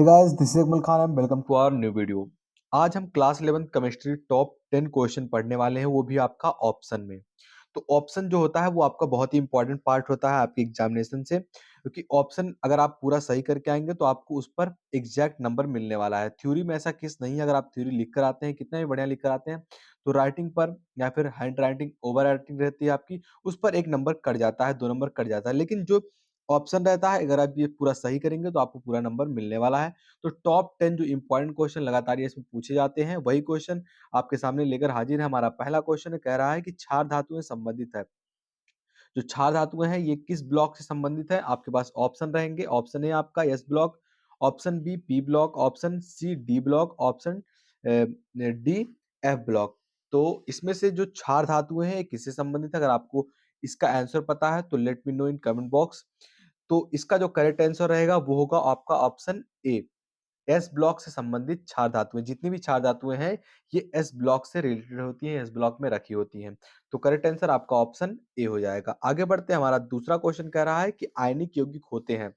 Hey guys, this is Akmal Khan and welcome to our new video. आज हम class 11 chemistry top 10 question पढ़ने वाले हैं, वो भी आपका ऑप्शन में। तो ऑप्शन जो होता है वो आपका बहुत ही इंपॉर्टेंट पार्ट होता है आपकी एग्जामिनेशन से, क्योंकि ऑप्शन अगर आप पूरा सही करके आएंगे तो आपको उस पर एग्जैक्ट नंबर मिलने वाला है। थ्योरी में ऐसा केस नहीं है। अगर आप थ्योरी लिख कर आते हैं, कितना भी बढ़िया लिख कर आते हैं, तो राइटिंग पर या फिर हैंड राइटिंग ओवर राइटिंग रहती है आपकी, उस पर एक नंबर कट जाता है, 2 नंबर कट जाता है। लेकिन जो ऑप्शन रहता है, अगर आप ये पूरा सही करेंगे तो आपको पूरा नंबर मिलने वाला है। तो टॉप 10 जो इंपॉर्टेंट क्वेश्चन लगातार ये इसमें पूछे जाते हैं, वही क्वेश्चन आपके सामने लेकर हाजिर है। हमारा पहला क्वेश्चन कह रहा है कि क्षार धातुएं संबंधित है। जो क्षार धातुएं हैं ये किस ब्लॉक से संबंधित है? आपके पास ऑप्शन रहेंगे। ऑप्शन ए आपका S block, option B P block, option C D block, option D F block. तो इसमें से जो क्षार धातुएं हैं ये किससे संबंधित है? अगर आपको इसका आंसर पता है तो let me know in comment box. तो इसका जो करेक्ट आंसर रहेगा वो होगा आपका ऑप्शन ए, एस ब्लॉक से संबंधित क्षार धातुएं। जितनी भी क्षार धातुएं हैं ये एस ब्लॉक से रिलेटेड होती हैं, एस ब्लॉक में रखी होती हैं। तो करेक्ट आंसर आपका ऑप्शन ए हो जाएगा। आगे बढ़ते हैं। हमारा दूसरा क्वेश्चन कह रहा है कि आयनिक यौगिक होते हैं।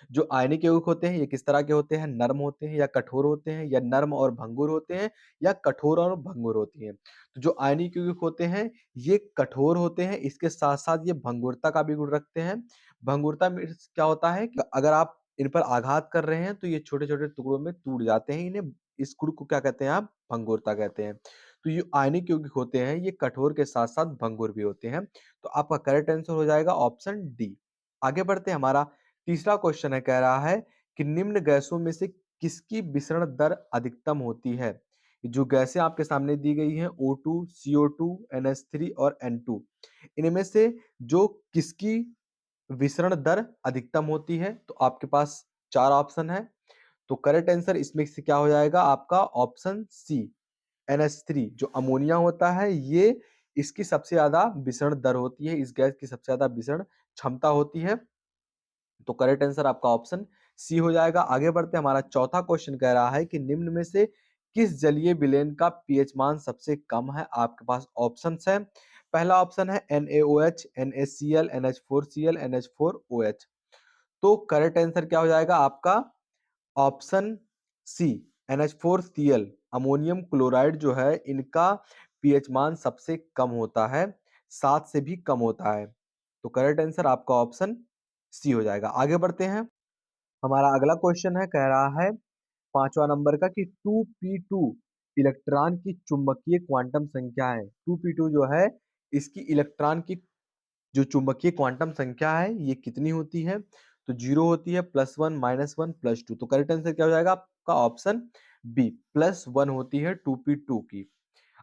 जो आयनिक यौगिक होते हैं ये किस तरह के होते हैं? नर्म होते हैं या कठोर होते हैं, या नर्म और भंगुर होते हैं, या कठोर और भंगुर होती हैं? तो जो आयनिक यौगिक होते हैं ये कठोर होते हैं, इसके साथ साथ ये भंगुरता का भी गुण रखते हैं। भंगुरता में क्या होता है कि अगर आप इन पर आघात कर रहे हैं तो ये छोटे छोटे टुकड़ों में टूट जाते हैं। इन्हें, इस गुण को क्या कहते हैं? आप भंगुरता कहते हैं। तो ये आयनिक यौगिक होते हैं ये कठोर के साथ साथ भंगुर भी होते हैं। तो आपका करेक्ट आंसर हो जाएगा ऑप्शन डी। आगे बढ़ते हैं। हमारा तीसरा क्वेश्चन है, कह रहा है कि निम्न गैसों में से किसकी विसरण दर अधिकतम होती है? जो गैसें आपके सामने दी गई हैं O2, CO2, NH3 और N2, इनमें से जो किसकी विसरण दर अधिकतम होती है? तो आपके पास 4 ऑप्शन है। तो करेक्ट आंसर इसमें से क्या हो जाएगा? आपका ऑप्शन सी, NH3 जो अमोनिया होता है ये, इसकी सबसे ज्यादा विसरण दर होती है, इस गैस की सबसे ज्यादा विसरण क्षमता होती है। तो करेक्ट आंसर आपका ऑप्शन सी हो जाएगा। आगे बढ़ते हैं। हमारा चौथा क्वेश्चन कह रहा है कि निम्न में से किस जलीय विलेन का पीएच मान सबसे कम है? आपके पास ऑप्शंस है। पहला ऑप्शन है NaOH, NaCl, NH4Cl, NH4OH। तो करेक्ट आंसर क्या हो जाएगा आपका? ऑप्शन सी, NH4Cl, अमोनियम क्लोराइड जो है इनका पीएच मान सबसे कम होता है, 7 से भी कम होता है। तो करेक्ट आंसर आपका ऑप्शन सी हो जाएगा। आगे बढ़ते हैं। हमारा अगला क्वेश्चन है, कह रहा है 5वां नंबर का कि 2p2 इलेक्ट्रॉन की चुंबकीय क्वांटम संख्या है। 2p2 जो है इसकी इलेक्ट्रॉन की जो चुंबकीय क्वांटम संख्या है ये कितनी होती है? तो 0 होती है, +1, -1, +2। तो करेक्ट आंसर क्या हो जाएगा आपका? ऑप्शन बी, +1 होती है 2p2 की।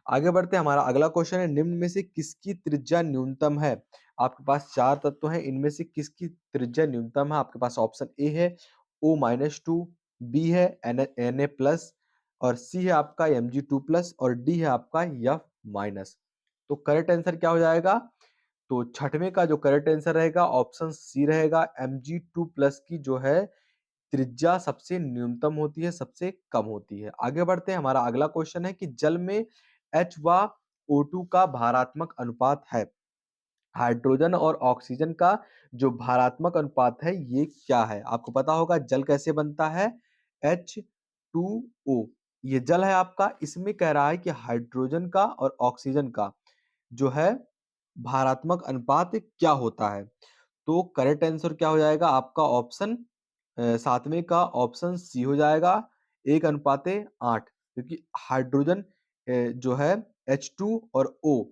आगे बढ़ते हैं। हमारा अगला क्वेश्चन है, निम्न में से किसकी त्रिज्या न्यूनतम है? आपके पास 4 तत्व हैं, इनमें से किसकी त्रिज्या न्यूनतम है? आपके पास ऑप्शन ए है O-2, बी है Na+, और सी है आपका Mg2+, और डी है आपका F-। तो करेक्ट आंसर क्या हो जाएगा? तो छठवें का जो करेक्ट आंसर रहेगा ऑप्शन सी रहेगा। Mg2+ की जो है त्रिज्या सबसे न्यूनतम होती है, सबसे कम होती है। आगे बढ़ते हैं। हमारा अगला क्वेश्चन है कि जल में H व O2 का भारात्मक अनुपात है। हाइड्रोजन और ऑक्सीजन का जो भारात्मक अनुपात है ये क्या है? आपको पता होगा जल कैसे बनता है? H2O, ये जल है आपका। इसमें कह रहा है कि हाइड्रोजन का और ऑक्सीजन का जो है भारात्मक अनुपात क्या होता है? तो करेक्ट आंसर क्या हो जाएगा आपका? ऑप्शन 7वें का ऑप्शन सी हो जाएगा, 1:8। क्योंकि हाइड्रोजन जो है H2 और O,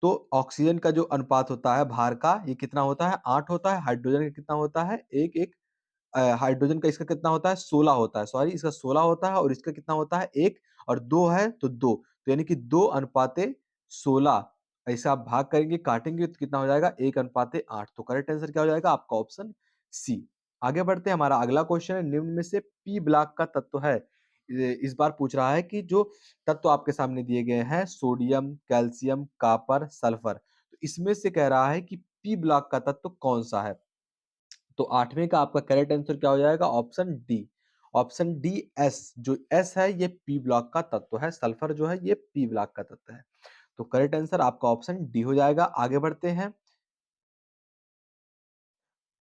तो ऑक्सीजन का जो अनुपात होता है भार का ये कितना होता है? 8 होता है। हाइड्रोजन का कितना होता है? 1:1। हाइड्रोजन का इसका कितना होता है? 16 होता है। सॉरी, इसका 16 होता है, और इसका कितना होता है? 1, और 2 है तो 2। तो यानी कि 2:16। ऐसे आप भाग करेंगे, काटेंगे तो कितना हो जाएगा? 1:8। तो करेक्ट आंसर क्या हो जाएगा आपका? Option C. आगे बढ़ते हैं। हमारा अगला क्वेश्चन है, निम्न में से पी ब्लॉक का तत्व है। इस बार पूछ रहा है कि जो तत्व आपके सामने दिए गए हैं सोडियम, कैल्शियम, कॉपर, सल्फर, तो इसमें से कह रहा है कि पी ब्लॉक का तत्व कौन सा है? तो 8वें का आपका करेक्ट आंसर क्या हो जाएगा? Option D. Option D S, जो एस है ये पी ब्लॉक का तत्व है। सल्फर जो है ये पी ब्लॉक का तत्व है। तो करेक्ट आंसर आपका ऑप्शन डी हो जाएगा। आगे बढ़ते हैं।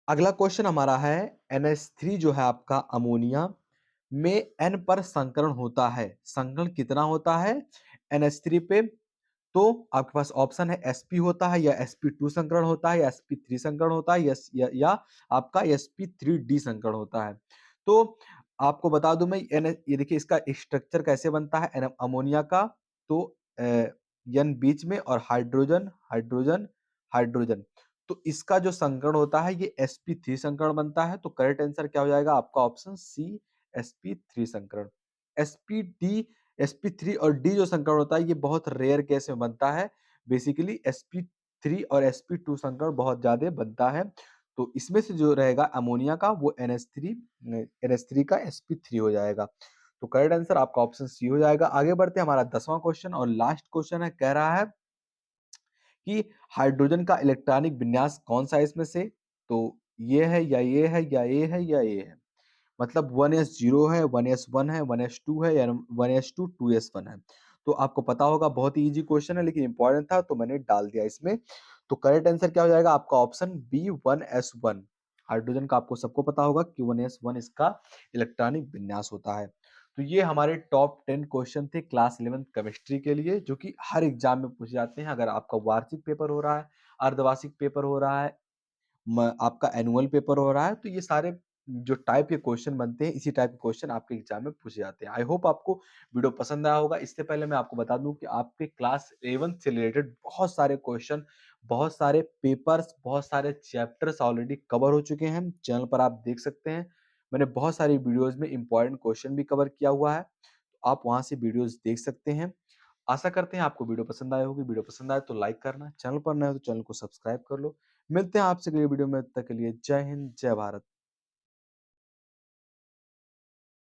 अगला क्वेश्चन हमारा है NH3 जो है आपका अमोनिया में N पर संकरण होता है। संकरण कितना होता है NH3 पे? तो आपके पास ऑप्शन है sp होता है या sp2 संकरण होता है या sp3 संकरण होता है या आपका sp3d संकरण होता है। तो आपको बता दूं मैं ये देखिए इसका स्ट्रक्चर कैसे बनता है अमोनिया का। तो N बीच में और हाइड्रोजन हाइड्रोजन हाइड्रोजन। तो इसका जो संकरण होता है ये sp3 संकरण बनता है। तो करेक्ट आंसर क्या हो जाएगा आपका ऑप्शन सी sp3 संकरण। sp sp3 और d जो संकरण होता है ये बहुत रेयर केस में बनता है। बेसिकली sp3 और sp2 संकरण बहुत ज्यादा बनता है। तो इसमें से जो रहेगा अमोनिया का वो NH3 का sp3 हो जाएगा। तो करेक्ट आंसर आपका ऑप्शन सी हो जाएगा। आगे बढ़ते हैं, हमारा 10वां क्वेश्चन और लास्ट क्वेश्चन है, कह रहा है कि हाइड्रोजन का इलेक्ट्रॉनिक विन्यास कौन सा है इसमें से? तो ये है या ये है या ये है या ये है। मतलब 1s0 है, 1s1 है, 1s2 है या 1s2 2s1 है। तो आपको पता होगा, बहुत ही इजी क्वेश्चन है लेकिन इंपॉर्टेंट था तो मैंने डाल दिया इसमें। तो करेक्ट आंसर क्या हो जाएगा आपका ऑप्शन बी 1s1। हाइड्रोजन का आपको सबको पता होगा कि 1s1 इसका इलेक्ट्रॉनिक विन्यास होता है। तो ये हमारे टॉप 10 क्वेश्चन थे क्लास 11 केमिस्ट्री के लिए, जो कि हर एग्जाम में पूछे जाते हैं। अगर आपका वार्षिक पेपर हो रहा है, अर्धवार्षिक पेपर हो रहा है, आपका एनुअल पेपर हो रहा है, तो ये सारे जो टाइप के क्वेश्चन बनते हैं, इसी टाइप के क्वेश्चन आपके एग्जाम में पूछे जाते हैं। आई होप आपको वीडियो पसंद आया होगा। इससे पहले मैं आपको बता दूं कि आपके क्लास 11 से रिलेटेड बहुत सारे क्वेश्चन, बहुत सारे पेपर्स, बहुत सारे चैप्टर्स ऑलरेडी कवर हो चुके हैं। चैनल पर आप देख सकते हैं, मैंने बहुत सारी वीडियोज में इंपॉर्टेंट क्वेश्चन भी कवर किया हुआ है। तो आप वहां से वीडियोज देख सकते हैं। आशा करते हैं आपको वीडियो पसंद आई होगी। वीडियो पसंद आए तो लाइक करना, चैनल पर नए हो तो चैनल को सब्सक्राइब कर लो। मिलते हैं आपसे अगली वीडियो में, तब तक के लिए जय हिंद, जय भारत।